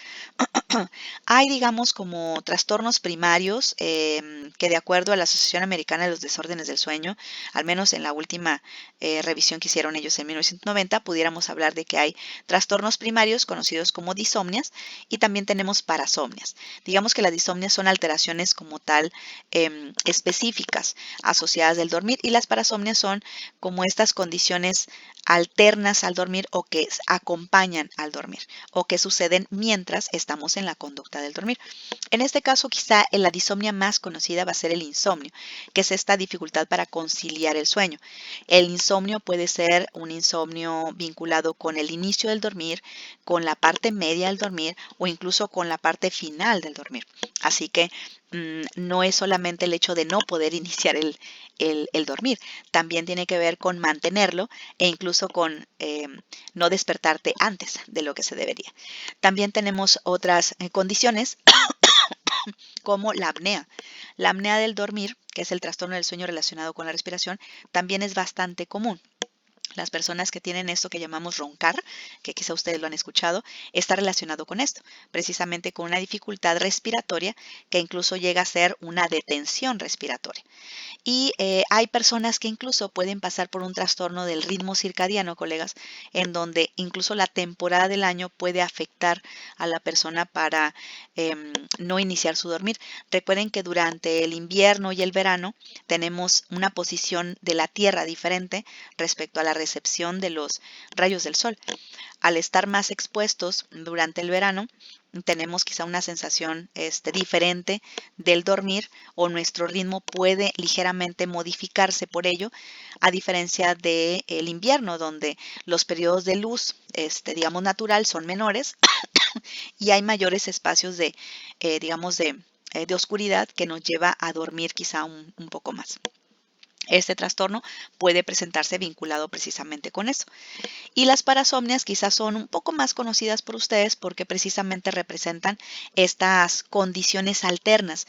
Hay, digamos, como trastornos primarios que de acuerdo a la Asociación Americana de los Desórdenes del Sueño, al menos en la última revisión que hicieron ellos en 1990, pudiéramos hablar de que hay trastornos primarios conocidos como disomnias y también tenemos parasomnias. Digamos que las disomnias son alteraciones como tal específicas asociadas del dormir y las parasomnias son como estas condiciones alternas al dormir o que acompañan al dormir o que suceden mientras estamos en la conducta del dormir. En este caso, quizá la disomnia más conocida va a ser el insomnio, que es esta dificultad para conciliar el sueño. El insomnio puede ser un insomnio vinculado con el inicio del dormir, con la parte media del dormir o incluso con la parte final del dormir. Así que no es solamente el hecho de no poder iniciar el dormir, también tiene que ver con mantenerlo e incluso con no despertarte antes de lo que se debería. También tenemos otras condiciones como la apnea. La apnea del dormir, que es el trastorno del sueño relacionado con la respiración, también es bastante común. Las personas que tienen esto que llamamos roncar, que quizá ustedes lo han escuchado, está relacionado con esto, precisamente con una dificultad respiratoria que incluso llega a ser una detención respiratoria. Y hay personas que incluso pueden pasar por un trastorno del ritmo circadiano, colegas, en donde incluso la temporada del año puede afectar a la persona para no iniciar su dormir. Recuerden que durante el invierno y el verano tenemos una posición de la Tierra diferente respecto a la recepción de los rayos del sol. Al estar más expuestos durante el verano, tenemos quizá una sensación diferente del dormir o nuestro ritmo puede ligeramente modificarse por ello, a diferencia del invierno, donde los periodos de luz, digamos, natural son menores y hay mayores espacios digamos, de oscuridad que nos lleva a dormir quizá un poco más. Este trastorno puede presentarse vinculado precisamente con eso. Y las parasomnias quizás son un poco más conocidas por ustedes porque precisamente representan estas condiciones alternas.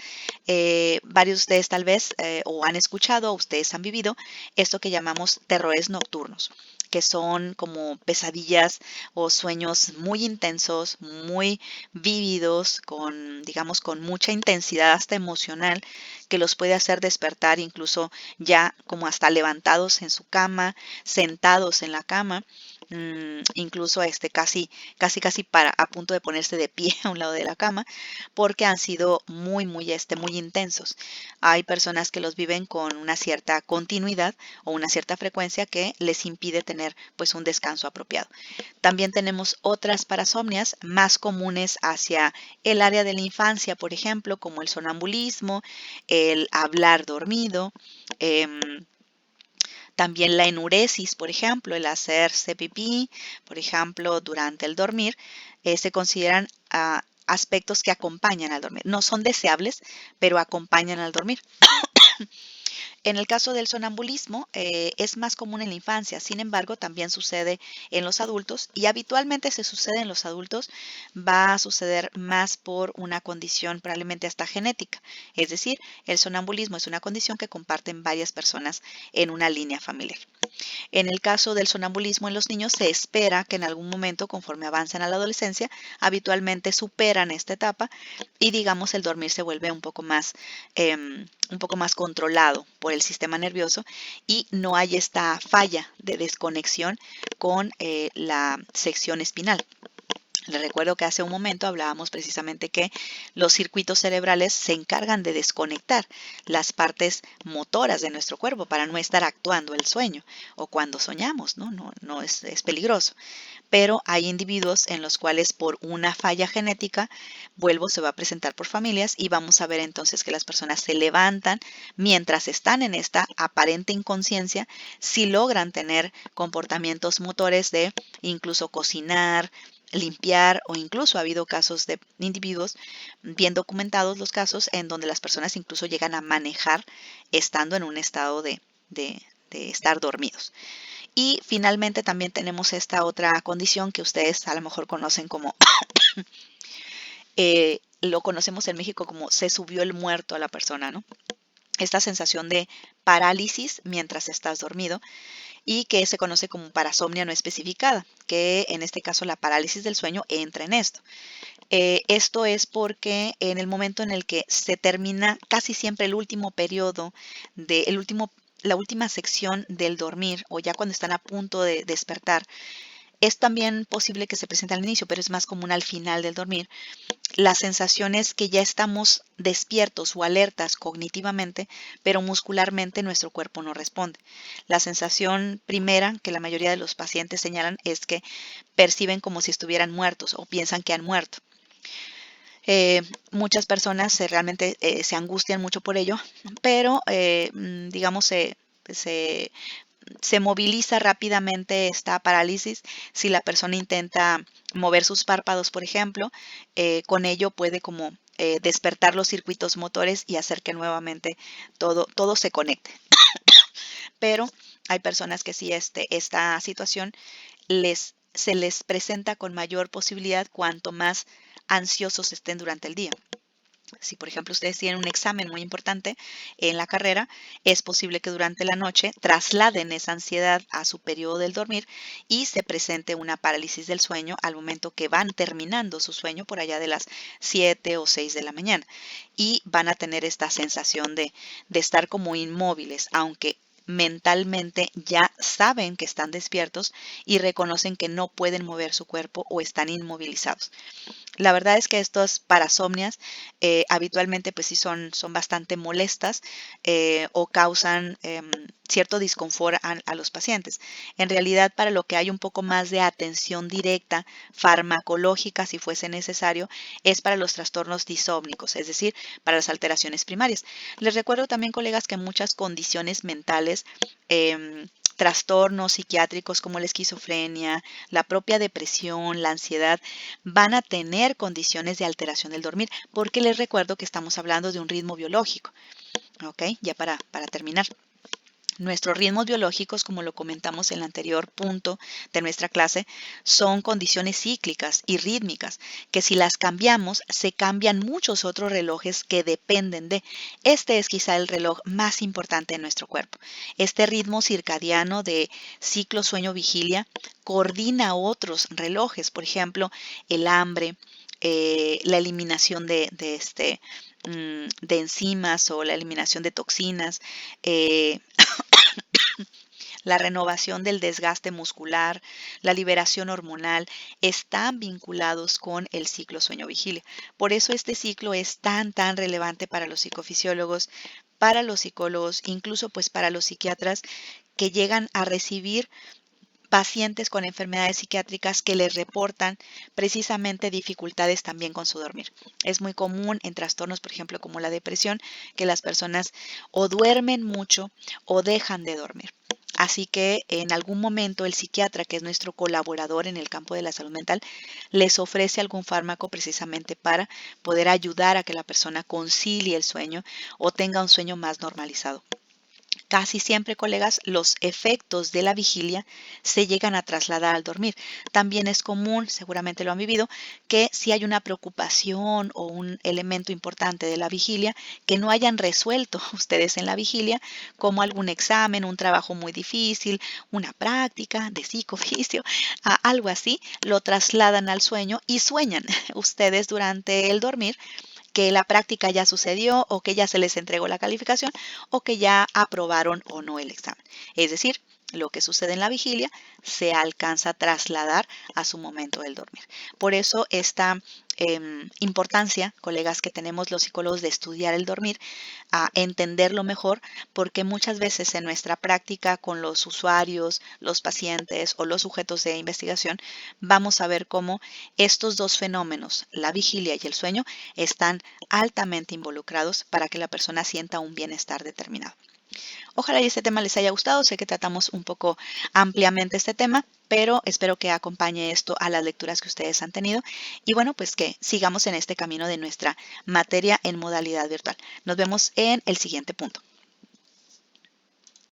Varios de ustedes tal vez o han escuchado o ustedes han vivido esto que llamamos terrores nocturnos, que son como pesadillas o sueños muy intensos, muy vívidos, digamos, con mucha intensidad hasta emocional, que los puede hacer despertar incluso ya como hasta levantados en su cama, sentados en la cama, incluso casi para a punto de ponerse de pie a un lado de la cama, porque han sido muy intensos. Hay personas que los viven con una cierta continuidad o una cierta frecuencia que les impide tener pues un descanso apropiado. También tenemos otras parasomnias más comunes hacia el área de la infancia, por ejemplo, como el sonambulismo, el hablar dormido, también la enuresis, por ejemplo, el hacerse pipí, por ejemplo, durante el dormir, se consideran aspectos que acompañan al dormir. No son deseables, pero acompañan al dormir. En el caso del sonambulismo, es más común en la infancia, sin embargo, también sucede en los adultos y habitualmente se sucede en los adultos, va a suceder más por una condición probablemente hasta genética. Es decir, el sonambulismo es una condición que comparten varias personas en una línea familiar. En el caso del sonambulismo en los niños, se espera que en algún momento, conforme avanzan a la adolescencia, habitualmente superan esta etapa y, digamos, el dormir se vuelve un poco más controlado por el sistema nervioso y no hay esta falla de desconexión con la sección espinal. Les recuerdo que hace un momento hablábamos precisamente que los circuitos cerebrales se encargan de desconectar las partes motoras de nuestro cuerpo para no estar actuando el sueño o cuando soñamos, no es peligroso. Pero hay individuos en los cuales por una falla genética, se va a presentar por familias y vamos a ver entonces que las personas se levantan mientras están en esta aparente inconsciencia, si logran tener comportamientos motores de incluso cocinar, limpiar o incluso ha habido casos de individuos, bien documentados los casos, en donde las personas incluso llegan a manejar estando en un estado de estar dormidos. Y finalmente también tenemos esta otra condición que ustedes a lo mejor conocen como, lo conocemos en México como se subió el muerto a la persona, ¿no? esta sensación de parálisis mientras estás dormido y que se conoce como parasomnia no especificada, que en este caso la parálisis del sueño entra en esto. Esto es porque en el momento en el que se termina casi siempre el último periodo, la última sección del dormir o ya cuando están a punto de despertar, es también posible que se presente al inicio, pero es más común al final del dormir. La sensación es que ya estamos despiertos o alertas cognitivamente, pero muscularmente nuestro cuerpo no responde. La sensación primera que la mayoría de los pacientes señalan es que perciben como si estuvieran muertos o piensan que han muerto. Muchas personas realmente se angustian mucho por ello, pero digamos se, se moviliza rápidamente esta parálisis si la persona intenta mover sus párpados, por ejemplo. Con ello puede como despertar los circuitos motores y hacer que nuevamente todo se conecte. Pero hay personas que sí esta situación se les presenta con mayor posibilidad cuanto más ansiosos estén durante el día. Si, por ejemplo, ustedes tienen un examen muy importante en la carrera, es posible que durante la noche trasladen esa ansiedad a su periodo del dormir y se presente una parálisis del sueño al momento que van terminando su sueño por allá de las 7 o 6 de la mañana. Y van a tener esta sensación de estar como inmóviles, aunque mentalmente ya saben que están despiertos y reconocen que no pueden mover su cuerpo o están inmovilizados. La verdad es que estas parasomnias habitualmente pues sí son bastante molestas o causan cierto disconfort a los pacientes. En realidad, para lo que hay un poco más de atención directa, farmacológica, si fuese necesario, es para los trastornos disómnicos, es decir, para las alteraciones primarias. Les recuerdo también, colegas, que muchas condiciones mentales trastornos psiquiátricos como la esquizofrenia, la propia depresión, la ansiedad, van a tener condiciones de alteración del dormir, porque les recuerdo que estamos hablando de un ritmo biológico. ¿Ok? Ya para terminar. Nuestros ritmos biológicos, como lo comentamos en el anterior punto de nuestra clase, son condiciones cíclicas y rítmicas, que si las cambiamos, se cambian muchos otros relojes que dependen de. Este es quizá el reloj más importante de nuestro cuerpo. Este ritmo circadiano de ciclo sueño-vigilia coordina otros relojes, por ejemplo, el hambre, la eliminación de enzimas o la eliminación de toxinas, la renovación del desgaste muscular, la liberación hormonal, están vinculados con el ciclo sueño-vigilia. Por eso este ciclo es tan relevante para los psicofisiólogos, para los psicólogos, incluso pues para los psiquiatras que llegan a recibir pacientes con enfermedades psiquiátricas que les reportan precisamente dificultades también con su dormir. Es muy común en trastornos, por ejemplo, como la depresión, que las personas o duermen mucho o dejan de dormir. Así que en algún momento el psiquiatra, que es nuestro colaborador en el campo de la salud mental, les ofrece algún fármaco precisamente para poder ayudar a que la persona concilie el sueño o tenga un sueño más normalizado. Casi siempre, colegas, los efectos de la vigilia se llegan a trasladar al dormir. También es común, seguramente lo han vivido, que si hay una preocupación o un elemento importante de la vigilia que no hayan resuelto ustedes en la vigilia, como algún examen, un trabajo muy difícil, una práctica de psicoficio, algo así, lo trasladan al sueño y sueñan ustedes durante el dormir que la práctica ya sucedió o que ya se les entregó la calificación o que ya aprobaron o no el examen. Es decir, lo que sucede en la vigilia se alcanza a trasladar a su momento del dormir. Por eso esta importancia, colegas, que tenemos los psicólogos de estudiar el dormir, a entenderlo mejor, porque muchas veces en nuestra práctica con los usuarios, los pacientes o los sujetos de investigación, vamos a ver cómo estos dos fenómenos, la vigilia y el sueño, están altamente involucrados para que la persona sienta un bienestar determinado. Ojalá y este tema les haya gustado. Sé que tratamos un poco ampliamente este tema, pero espero que acompañe esto a las lecturas que ustedes han tenido. Y bueno, pues que sigamos en este camino de nuestra materia en modalidad virtual. Nos vemos en el siguiente punto.